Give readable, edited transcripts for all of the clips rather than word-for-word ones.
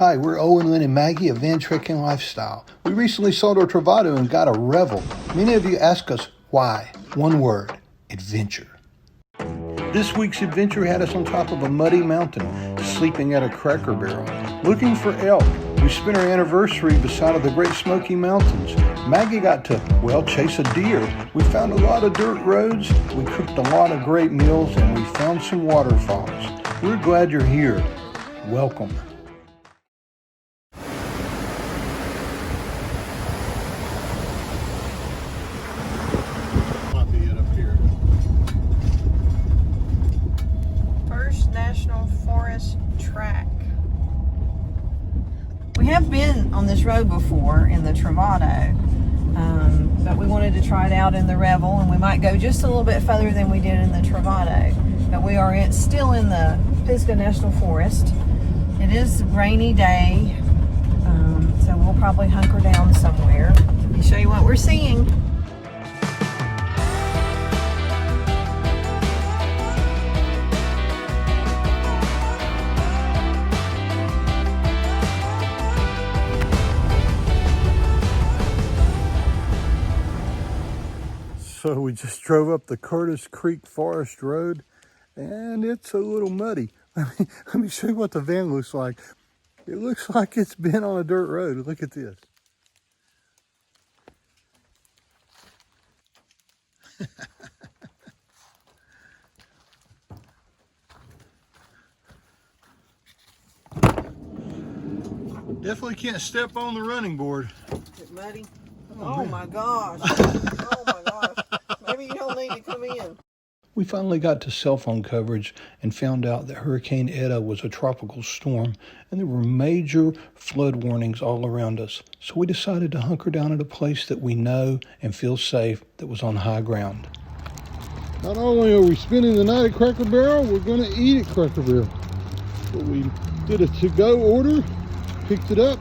Hi, we're Owen, Lynn, and Maggie of Van Trekking Lifestyle. We recently sold our Travado and got a Revel. Many of you ask us why. One word, adventure. This week's adventure had us on top of a muddy mountain, sleeping at a Cracker Barrel, looking for elk. We spent our anniversary beside of the Great Smoky Mountains. Maggie got to, chase a deer. We found a lot of dirt roads, we cooked a lot of great meals, and we found some waterfalls. We're glad you're here. Welcome. National Forest track. We have been on this road before in the Travado, but we wanted to try it out in the Revel, and we might go just a little bit further than we did in the Travado. But we are still in the Pisgah National Forest. It is a rainy day, so we'll probably hunker down somewhere. Let me show you what we're seeing. So we just drove up the Curtis Creek Forest Road, and it's a little muddy. Let me show you what the van looks like. It looks like it's been on a dirt road. Look at this. Definitely can't step on the running board. Is it muddy? Oh my gosh. Oh my gosh. Maybe you don't need to come in. We finally got to cell phone coverage and found out that Hurricane Eta was a tropical storm and there were major flood warnings all around us. So we decided to hunker down at a place that we know and feel safe, that was on high ground. Not only are we spending the night at Cracker Barrel, we're going to eat at Cracker Barrel. So we did a to-go order, picked it up,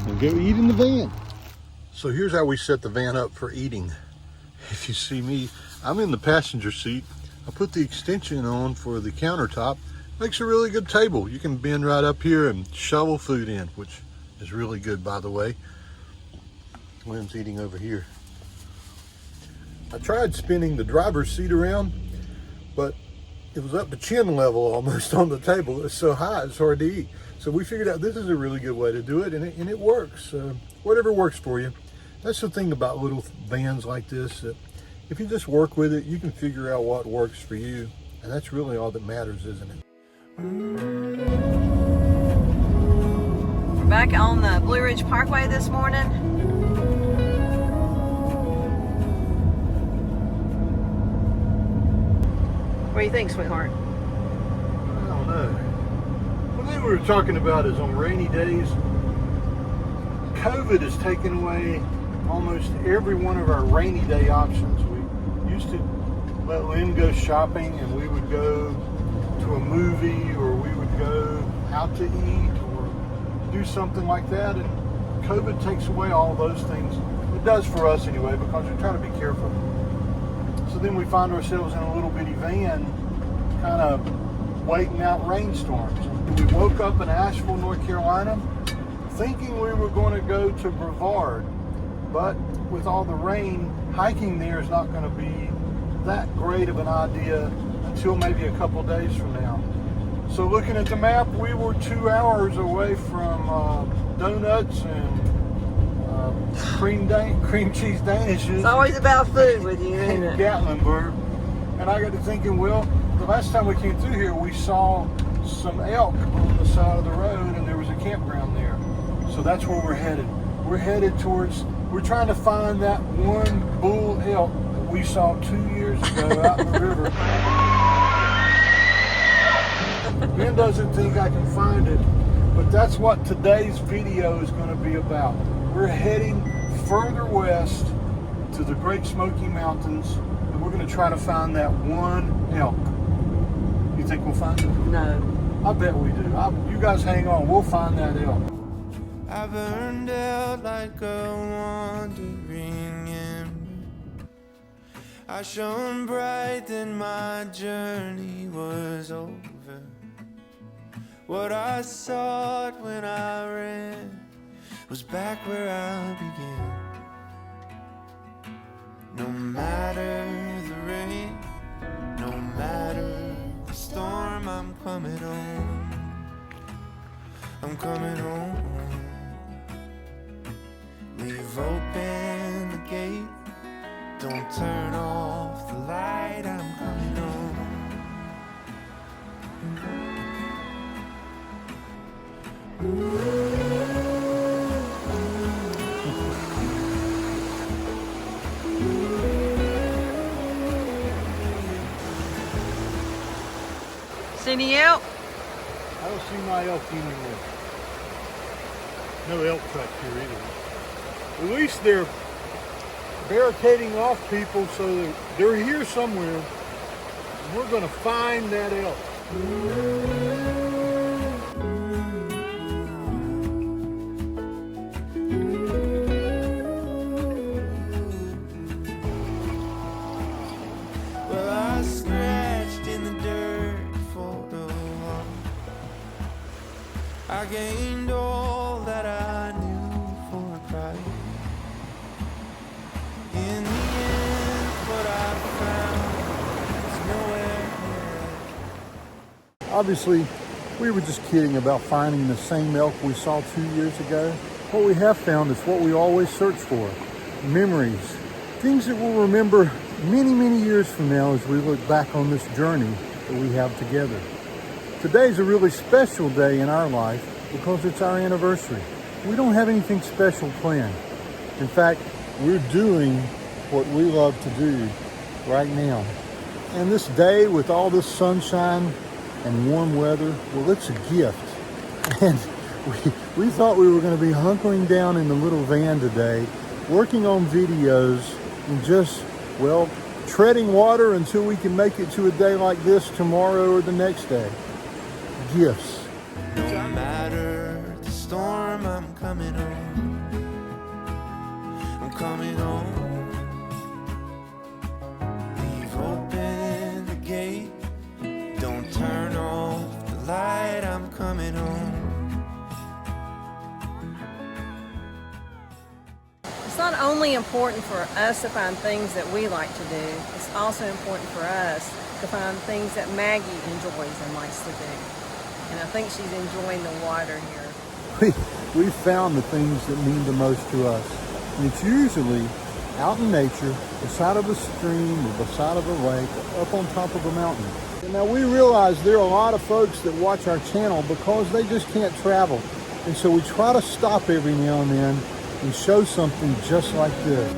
and go eat in the van. So here's how we set the van up for eating. If you see me, I'm in the passenger seat. I put the extension on for the countertop. Makes a really good table. You can bend right up here and shovel food in, which is really good, by the way. Lynn's eating over here. I tried spinning the driver's seat around, but it was up to chin level almost on the table. It's so high, it's hard to eat. So we figured out this is a really good way to do it, and it works. Whatever works for you. That's the thing about little vans like this, that if you just work with it, you can figure out what works for you. And that's really all that matters, isn't it? We're back on the Blue Ridge Parkway this morning. What do you think, sweetheart? I don't know. One thing we were talking about is on rainy days, COVID has taken away almost every one of our rainy day options. We used to let Lynn go shopping, and we would go to a movie, or we would go out to eat, or do something like that. And COVID takes away all those things. It does for us anyway, because we try to be careful. So then we find ourselves in a little bitty van, kind of waiting out rainstorms. We woke up in Asheville, North Carolina, thinking we were going to go to Brevard, but with all the rain, hiking there is not going to be that great of an idea until maybe a couple days from now. So looking at the map, we were 2 hours away from donuts and cream cheese danishes. It's always about food with you, in isn't it? Gatlinburg. And I got to thinking, well, the last time we came through here, we saw some elk on the side of the road, and there was a campground there. So that's where we're headed. We're headed towards, we're trying to find that one bull elk that we saw 2 years ago out in the river. Ben doesn't think I can find it, but that's what today's video is going to be about. We're heading further west to the Great Smoky Mountains, and we're going to try to find that one elk. You think we'll find it? No. I bet we do. You guys hang on. We'll find that elk. I burned out like a wandering ember. I shone bright, then my journey was over. What I sought when I was back where I began. No matter the rain, no matter the storm, I'm coming home. I'm coming home. Leave open the gate, don't turn off the light, I'm coming home. See any elk? I don't see my elk anywhere. No elk tracks here either. At least they're barricading off people, so they're here somewhere. We're going to find that elk. Well, I scratched in the dirt for a while. I gained all that I knew for a price. In the end, what I found is nowhere near. Obviously, we were just kidding about finding the same elk we saw 2 years ago. What we have found is what we always search for: memories, things that we'll remember many, many years from now as we look back on this journey that we have together. Today's a really special day in our life because it's our anniversary. We don't have anything special planned. In fact, we're doing what we love to do right now. And this day with all this sunshine and warm weather, well, it's a gift. And we thought we were going to be hunkering down in the little van today, working on videos and just, well, treading water until we can make it to a day like this tomorrow or the next day. Gifts. No matter the storm, I'm coming home. I'm coming home. Leave open the gate, don't turn off the light, I'm coming home. It's not only important for us to find things that we like to do, it's also important for us to find things that Maggie enjoys and likes to do. And I think she's enjoying the water here. We found the things that mean the most to us. And it's usually out in nature, beside of a stream or beside of a lake, up on top of a mountain. And now we realize there are a lot of folks that watch our channel because they just can't travel. And so we try to stop every now and then and show something just like this.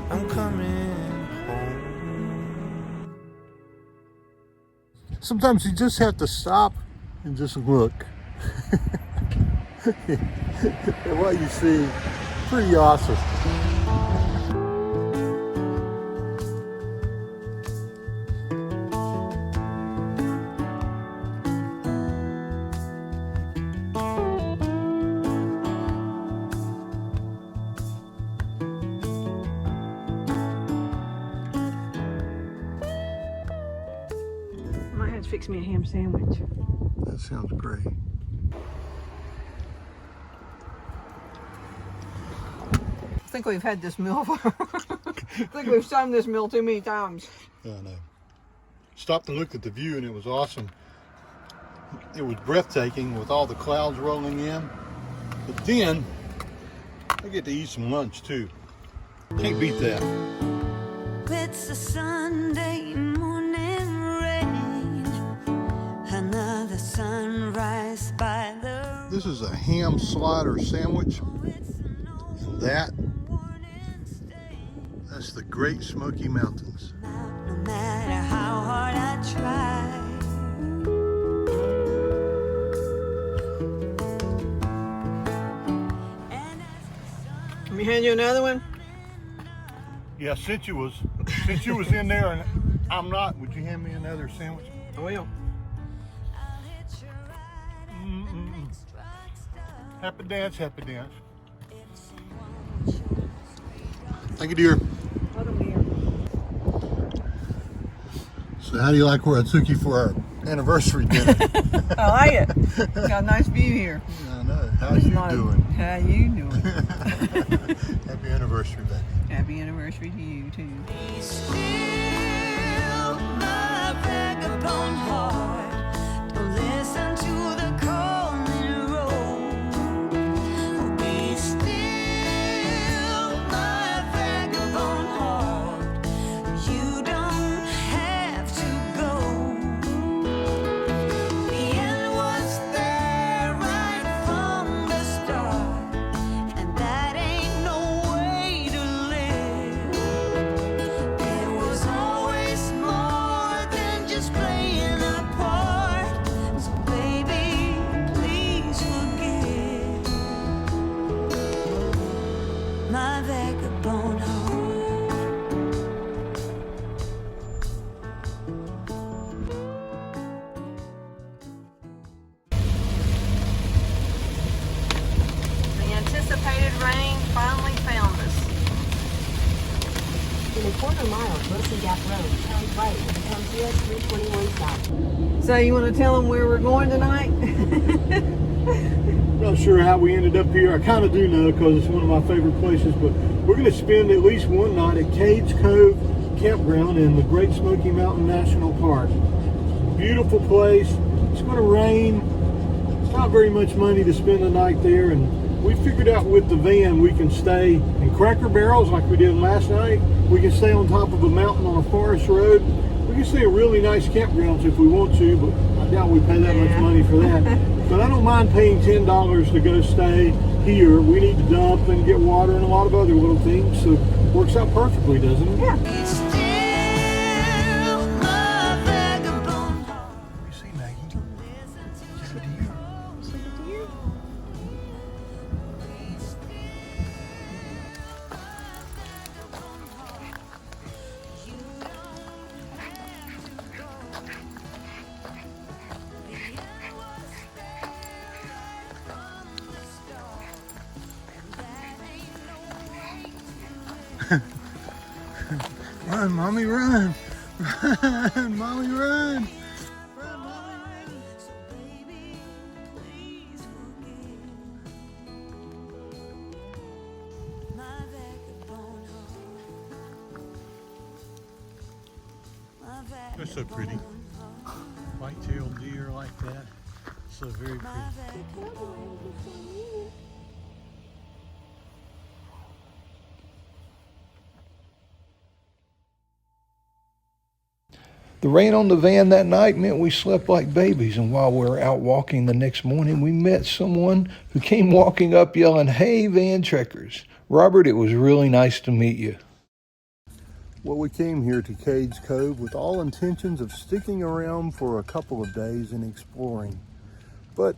I'm coming home. Sometimes you just have to stop and just look. And what you see, pretty awesome. I might have to fix me a ham sandwich. That sounds great. I think we've had this meal for I think we've done this meal too many times. Yeah, I know. Stopped and looked at the view and it was awesome. It was breathtaking with all the clouds rolling in. But then, I get to eat some lunch too. Can't beat that. It's a Sunday morning rain, another sunrise by the This is a ham slider sandwich. And that's the Great Smoky Mountains. no matter how hard I try. Let me hand you another one. Yeah, since you was in there and I'm not, would you hand me another sandwich? I will. Happy dance, happy dance. Thank you, dear. Welcome, dear. So how do you like where I took you for our anniversary dinner? I like it. Got a nice view here. I know. How you doing? How you doing? Happy anniversary, baby. Happy anniversary to you too. Still my vagabond heart. Don't listen to the calling road. Be still my vagabond heart. You don't have to go. The end was there right from the start, and that ain't no way to live. It was always more than just playing a part. So baby, please forgive my vagabond heart. The anticipated rain finally found us. In a quarter mile of Wilson Gap Road, turn right and become US 321 south. So you want to tell them where we're going tonight? Not sure how we ended up here. I kind of do know because it's one of my favorite places, but we're going to spend at least one night at Cades Cove Campground in the Great Smoky Mountain National Park. Beautiful place. It's going to rain. It's not very much money to spend the night there, and we figured out with the van we can stay in Cracker Barrels like we did last night. We can stay on top of a mountain on a forest road. We can stay at really nice campgrounds if we want to, but I doubt we pay that much money for that. But I don't mind paying $10 to go stay here. We need to dump and get water and a lot of other little things, so it works out perfectly, doesn't it? Yeah. Be still my vagabond heart. You see, Maggie? Listen to Is that a deer? Run, mommy, run! Run, mommy, run! So baby, please forgive my vagabond heart. They're so pretty. White-tailed deer like that. So very pretty. The rain on the van that night meant we slept like babies, and while we were out walking the next morning, we met someone who came walking up yelling, "Hey, van trekkers." Robert, it was really nice to meet you. Well, we came here to Cades Cove with all intentions of sticking around for a couple of days and exploring. But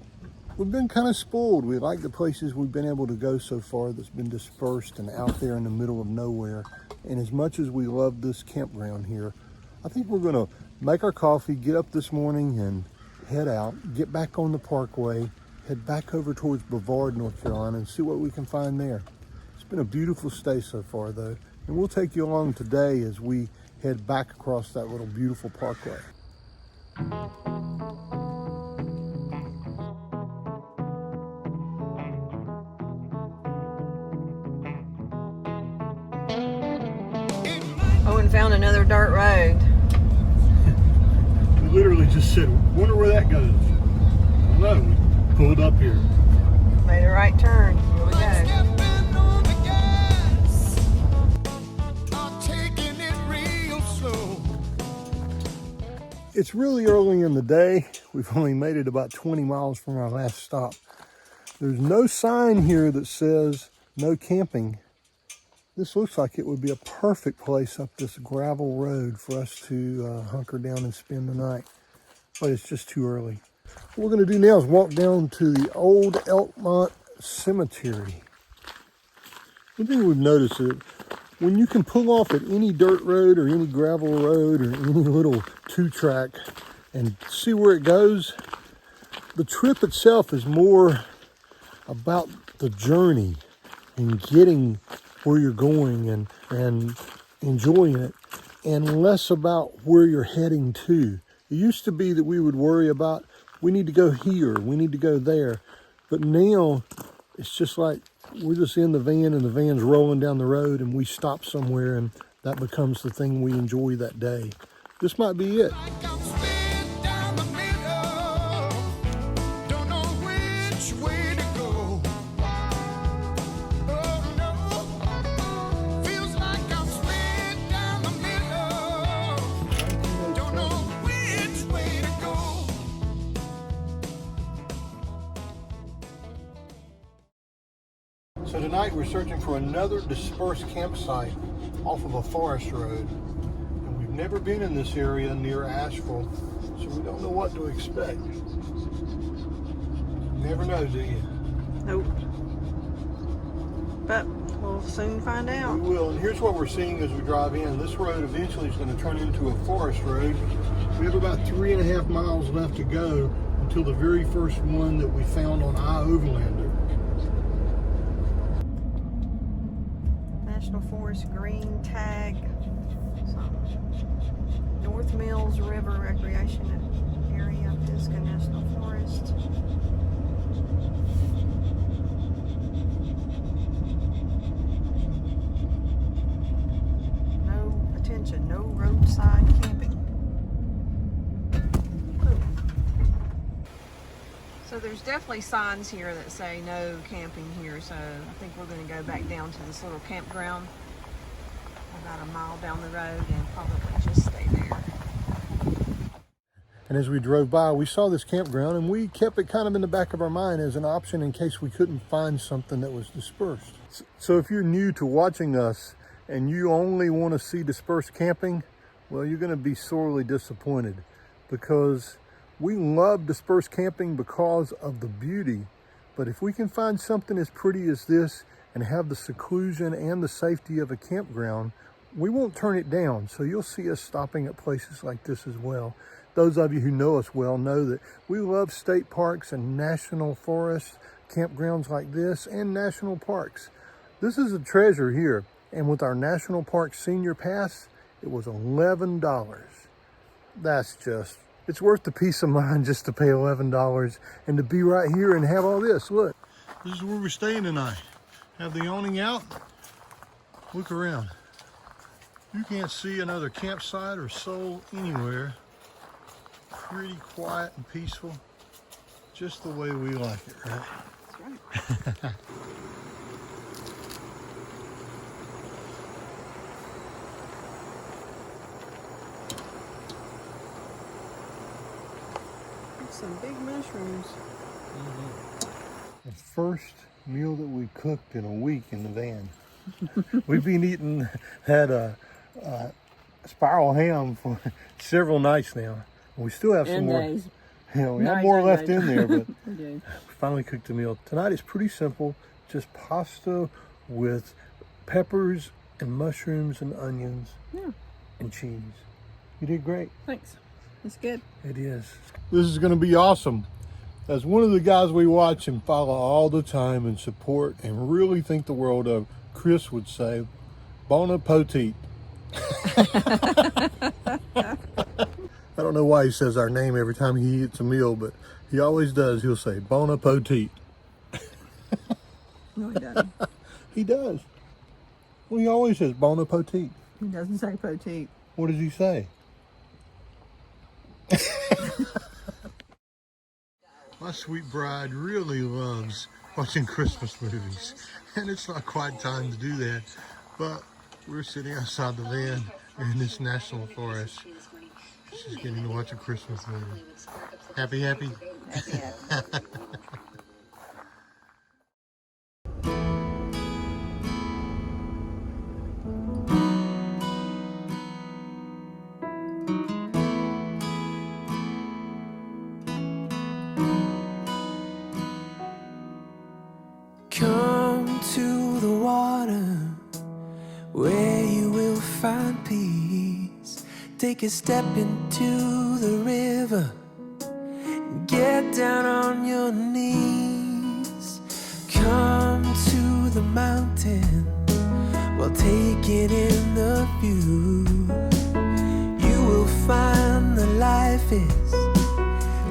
we've been kind of spoiled. We like the places we've been able to go so far that's been dispersed and out there in the middle of nowhere. And as much as we love this campground here, I think we're going to make our coffee, get up this morning and head out, get back on the parkway, head back over towards Brevard, North Carolina, and see what we can find there. It's been a beautiful stay so far, though, and we'll take you along today as we head back across that little beautiful parkway. Owen found another dirt road. We literally just said, wonder where that goes. I don't know. We pulled up here. Made a right turn. Here we go. Stepping on the gas, I'm taking it real slow. It's really early in the day. We've only made it about 20 miles from our last stop. There's no sign here that says no camping. This looks like it would be a perfect place up this gravel road for us to hunker down and spend the night. But it's just too early. What we're going to do now is walk down to the Old Elkmont Cemetery. One thing we've noticed is when you can pull off at any dirt road or any gravel road or any little two-track and see where it goes, the trip itself is more about the journey and getting where you're going and enjoying it, and less about where you're heading to. It used to be that we would worry about, we need to go here, we need to go there. But now it's just like we're just in the van and the van's rolling down the road and we stop somewhere and that becomes the thing we enjoy that day. This might be it. Like I'm split down the middle, don't know which way to go. Oh no, feels like I'm split down the middle, don't know which way to go. So tonight we're searching for another dispersed campsite off of a forest road. And we've never been in this area near Asheville, so we don't know what to expect. Never know, do you? Nope. But we'll soon find We out. will, and here's what we're seeing as we drive in. This road eventually is going to turn into a forest road. We have about 3.5 miles left to go until the very first one that we found on I-Overlander. National Forest green tag. North Mills River Recreation Area, Pisgah National Forest. No, attention, no roadside camping. So there's definitely signs here that say no camping here, so I think we're going to go back down to this little campground about a mile down the road and probably just stay there. And as we drove by, we saw this campground and we kept it kind of in the back of our mind as an option in case we couldn't find something that was dispersed. So if you're new to watching us and you only want to see dispersed camping, well, you're going to be sorely disappointed, because we love dispersed camping because of the beauty. But if we can find something as pretty as this and have the seclusion and the safety of a campground, we won't turn it down. So you'll see us stopping at places like this as well. Those of you who know us well know that we love state parks and national forests, campgrounds like this, and national parks. This is a treasure here. And with our National Park Senior Pass, it was $11. That's just, it's worth the peace of mind just to pay $11 and to be right here and have all this. Look, this is where we're staying tonight. Have the awning out. Look around. You can't see another campsite or soul anywhere. Pretty quiet and peaceful. Just the way we like it, right? That's right. Some big mushrooms. The first meal that we cooked in a week in the van. We've been eating that spiral ham for several nights now. We still have some And more. days. Yeah, we have Nice, more nice, left nice. in there, but We do. we finally cooked a meal. Tonight is pretty simple, just pasta with peppers and mushrooms and onions and cheese. You did great. Thanks. It's good. It is. This is going to be awesome. As one of the guys we watch and follow all the time and support and really think the world of, Chris would say, bon appetit. I don't know why he says our name every time he eats a meal, but he always does. He'll say bon appetit. No, he doesn't. He does. Well, he always says bon appetit. He doesn't say petite. What does he say? My sweet bride really loves watching Christmas movies, and it's not quite time to do that, but we're sitting outside the van in this national forest. She's getting to watch a Christmas movie. Happy, happy? Come to the water where you will find peace. Take a step into the river. Get down on your knees. mountain while taking in the view. You will find that life is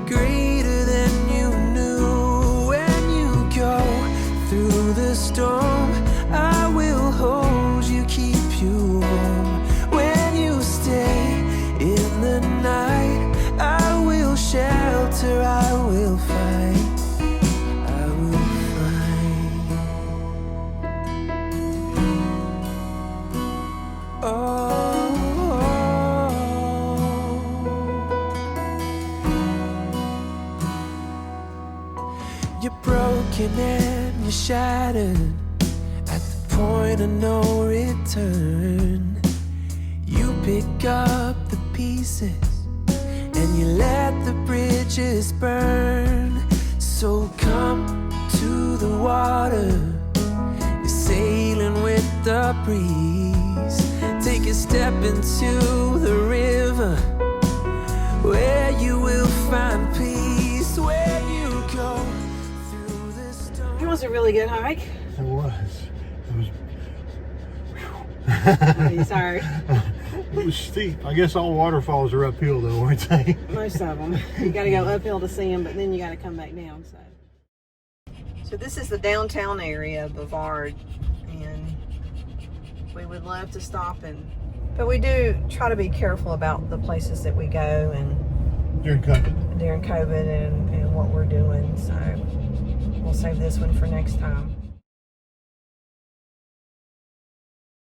greater than you knew. When you go through the storm, I will hold you, keep you warm. When you stay in the night, I will shelter, I will fight, I will fight. Oh, you're broken and you're shattered at the point of no return. You pick up the pieces and you let the bridges burn. So come to the water, you're sailing with the breeze. Take a step into the river where you will find peace. Where you go through the storm. It was a really good hike. It was. Are you tired? It was steep. I guess all waterfalls are uphill though, aren't they? Most of them. You got to go uphill to see them, but then you got to come back down. So this is the downtown area of Brevard, and we would love to stop but we do try to be careful about the places that we go and During COVID. during COVID and what we're doing. So we'll save this one for next time.